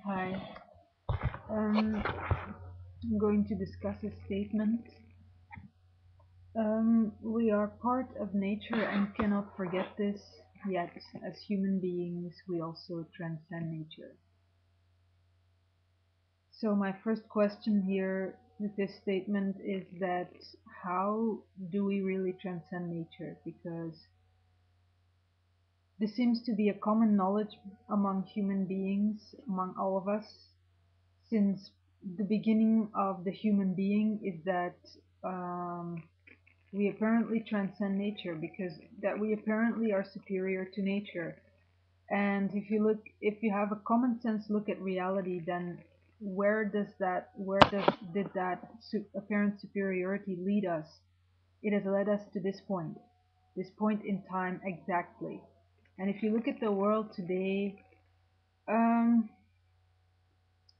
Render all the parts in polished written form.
Hi. I'm going to discuss a statement. We are part of nature and cannot forget this, yet, as human beings, we also transcend nature. So, my first question here with this statement is that how do we really transcend nature? Because this seems to be a common knowledge among human beings, among all of us, since the beginning of the human being is that um, we apparently transcend nature because that we apparently are superior to nature. And if you have a common sense look at reality, then did that apparent superiority lead us? It has led us to this point in time exactly. And if you look at the world today, um,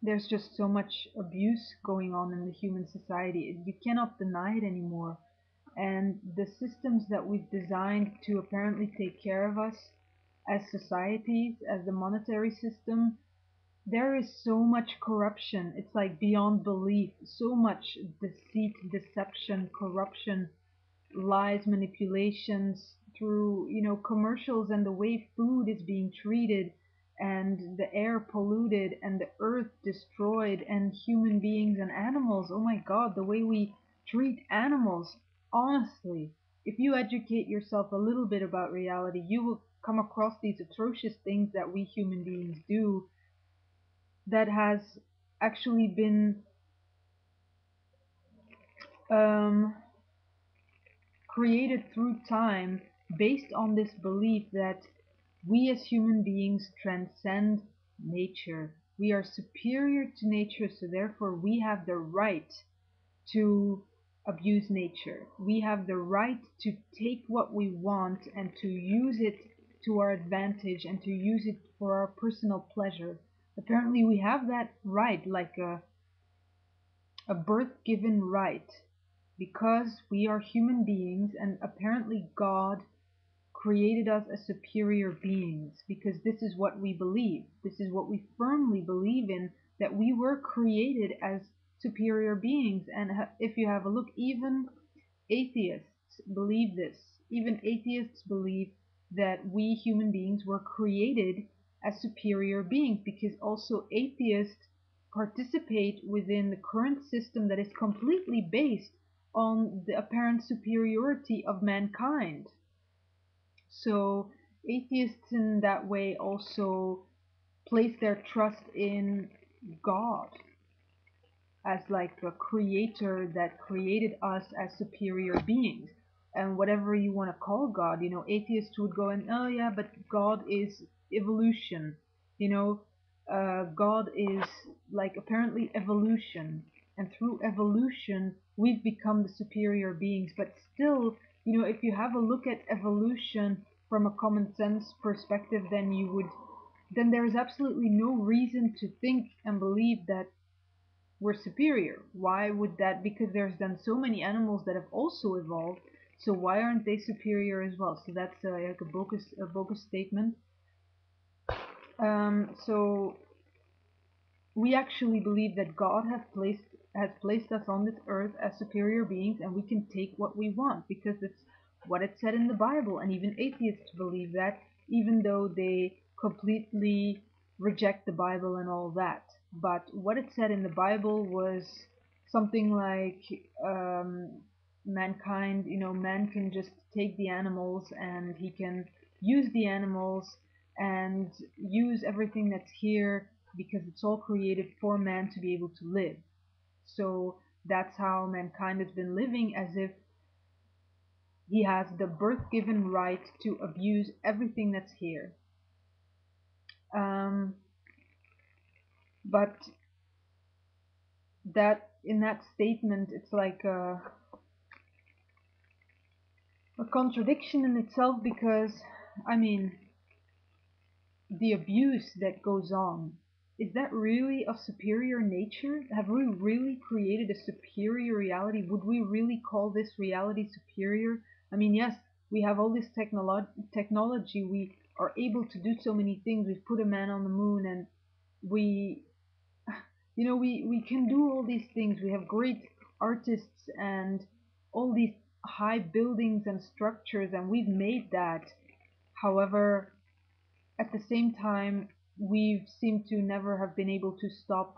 there's just so much abuse going on in the human society. You cannot deny it anymore. And the systems that we've designed to apparently take care of us as societies, as the monetary system, there is so much corruption. It's like beyond belief. So much deceit, deception, corruption, lies, manipulations through, commercials and the way food is being treated and the air polluted and the earth destroyed and human beings and animals. Oh my God, the way we treat animals. Honestly, if you educate yourself a little bit about reality, you will come across these atrocious things that we human beings do that has actually been um, created through time based on this belief that we as human beings transcend nature. We are superior to nature, so therefore we have the right to abuse nature. We have the right to take what we want and to use it to our advantage and to use it for our personal pleasure. Apparently, we have that right, like a birth given right, because we are human beings, and apparently God created us as superior beings because this is what we believe. This is what we firmly believe in, that we were created as superior beings. And if you have a look, even atheists believe this. Even atheists believe that we human beings were created as superior beings because also atheists participate within the current system that is completely based on the apparent superiority of mankind. So atheists in that way also place their trust in God as like a creator that created us as superior beings. And whatever you want to call God, atheists would go and, oh yeah, but God is evolution. You know, God is like apparently evolution. And through evolution, we've become the superior beings. But still, if you have a look at evolution from a common sense perspective, then there's absolutely no reason to think and believe that we're superior. Why would that? Because there's then so many animals that have also evolved. So why aren't they superior as well? So that's like a bogus statement. So we actually believe that God has placed us on this earth as superior beings, and we can take what we want because it's what it said in the Bible. And even atheists believe that, even though they completely reject the Bible and all that. But what it said in the Bible was something like mankind, man can just take the animals and he can use the animals and use everything that's here because it's all created for man to be able to live. So that's how mankind has been living, as if he has the birth given right to abuse everything that's here. Um, but that in that statement, it's like a contradiction in itself because, I mean, the abuse that goes on, is that really of superior nature? Have we really created a superior reality? Would we really call this reality superior? I mean, yes, we have all this technology. We are able to do so many things. We've put a man on the moon, and we we can do all these things. We have great artists and all these high buildings and structures, and we've made that. However, at the same time, we seem to never have been able to stop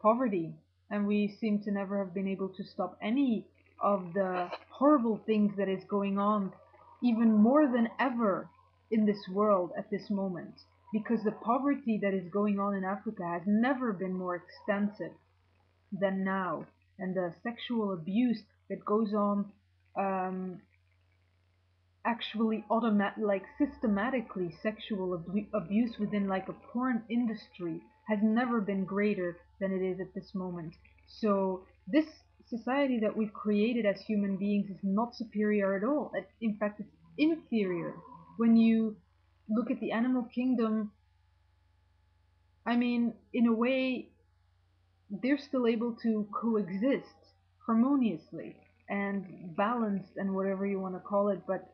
poverty, and we seem to never have been able to stop any of the horrible things that is going on, even more than ever in this world at this moment, because the poverty that is going on in Africa has never been more extensive than now, and the sexual abuse that goes on, um, actually automatic, like systematically sexual abuse within like a porn industry has never been greater than it is at this moment. So this society that we've created as human beings is not superior at all. In fact, it's inferior. When you look at the animal kingdom, I mean, in a way, they're still able to coexist harmoniously and balanced and whatever you want to call it, but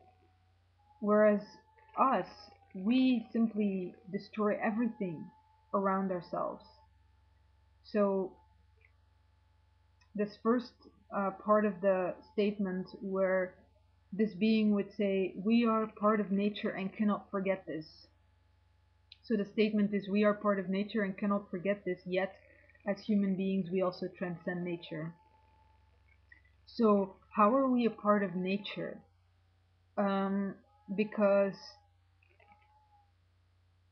whereas us, we simply destroy everything around ourselves. So this first part of the statement where this being would say, we are part of nature and cannot forget this. So the statement is, we are part of nature and cannot forget this, yet as human beings we also transcend nature. So how are we a part of nature? Because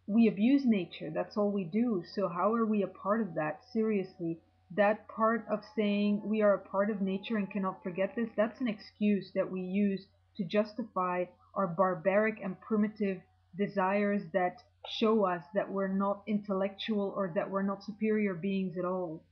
we abuse nature. That's all we do. So how are we a part of that? Seriously, that part of saying we are a part of nature and cannot forget this, that's an excuse that we use to justify our barbaric and primitive desires that show us that we're not intellectual or that we're not superior beings at all.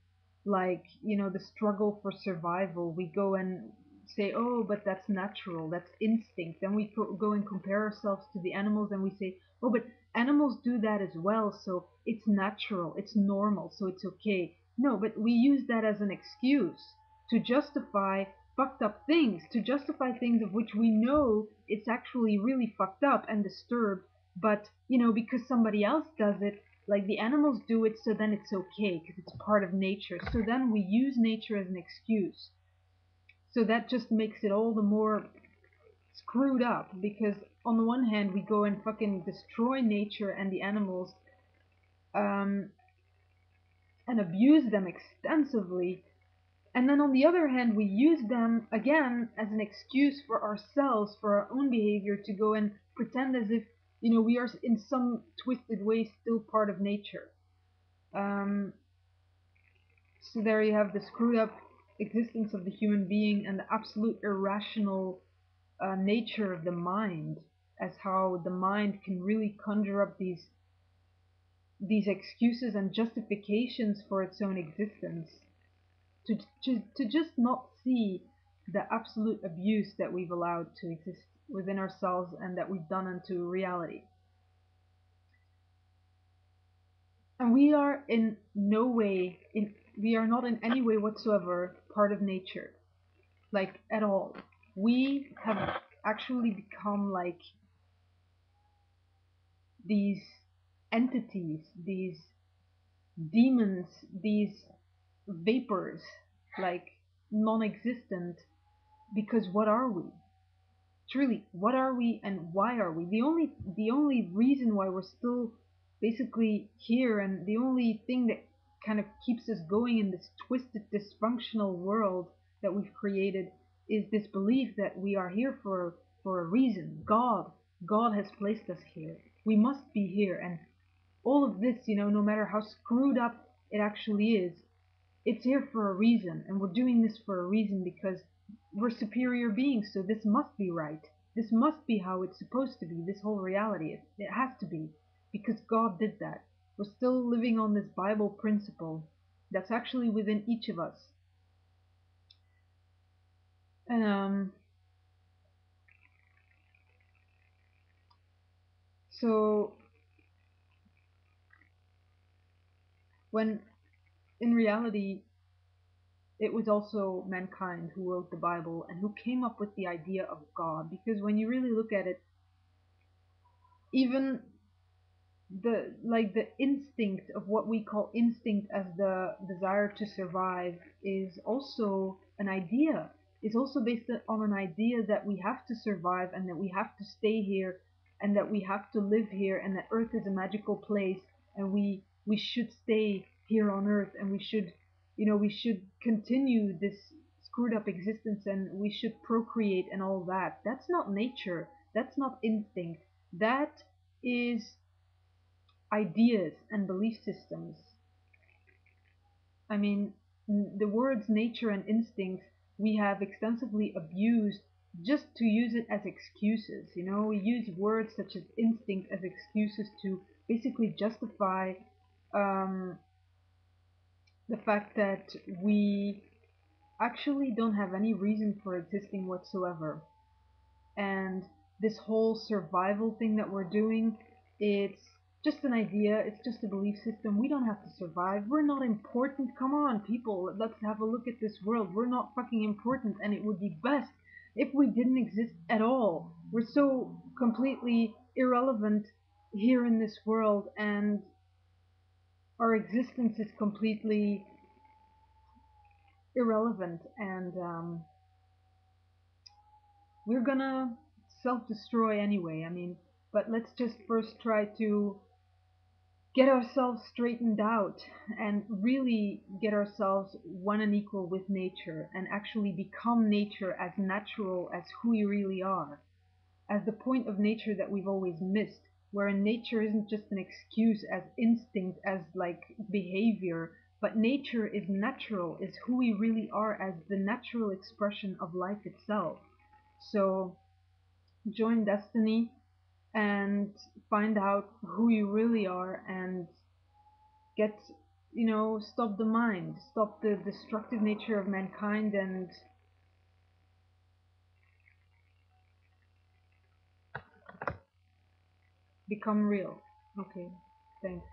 Like, the struggle for survival. We go and say, oh, but that's natural, that's instinct. Then we go and compare ourselves to the animals and we say, oh, but animals do that as well, so it's natural, it's normal, so it's okay. No, but we use that as an excuse to justify fucked up things, to justify things of which we know it's actually really fucked up and disturbed, but, because somebody else does it, like the animals do it, so then it's okay, because it's part of nature. So then we use nature as an excuse. So that just makes it all the more screwed up, because on the one hand we go and fucking destroy nature and the animals, um, and abuse them extensively, and then on the other hand we use them again as an excuse for ourselves, for our own behavior, to go and pretend as if we are in some twisted way still part of nature. um, so there you have the screwed up existence of the human being and the absolute irrational nature of the mind, as how the mind can really conjure up these excuses and justifications for its own existence, to just not see the absolute abuse that we've allowed to exist within ourselves and that we've done into reality. And we are in no way in we are not in any way whatsoever part of nature, like at all. We have actually become like these entities, these demons, these vapors, like non-existent. Because what are we? Truly, what are we and why are we? The only reason why we're still basically here, and the only thing that kind of keeps us going in this twisted, dysfunctional world that we've created, is this belief that we are here for a reason. God has placed us here. We must be here, and all of this, no matter how screwed up it actually is, it's here for a reason, and we're doing this for a reason because we're superior beings, so this must be right. This must be how it's supposed to be, this whole reality. It has to be, because God did that. We're still living on this Bible principle that's actually within each of us. And so when in reality it was also mankind who wrote the Bible and who came up with the idea of God, because when you really look at it, even the instinct of what we call instinct as the desire to survive is also an idea. It's also based on an idea that we have to survive and that we have to stay here and that we have to live here and that Earth is a magical place and we should stay here on Earth and we should continue this screwed up existence and we should procreate and all that. That's not nature. That's not instinct. That is ideas and belief systems. I mean, the words nature and instinct we have extensively abused just to use it as excuses. We use words such as instinct as excuses to basically justify um, the fact that we actually don't have any reason for existing whatsoever. And this whole survival thing that we're doing, it's just an idea, it's just a belief system. We don't have to survive. We're not important. Come on, people, let's have a look at this world. We're not fucking important, and it would be best if we didn't exist at all. We're so completely irrelevant here in this world, and our existence is completely irrelevant, and we're gonna self-destroy anyway. I mean, but let's just first try to get ourselves straightened out and really get ourselves one and equal with nature and actually become nature as natural as who we really are, as the point of nature that we've always missed, wherein nature isn't just an excuse as instinct, as like behavior, but nature is natural, is who we really are as the natural expression of life itself. So join Destiny and find out who you really are and get, stop the mind, stop the destructive nature of mankind and become real. Okay, thanks.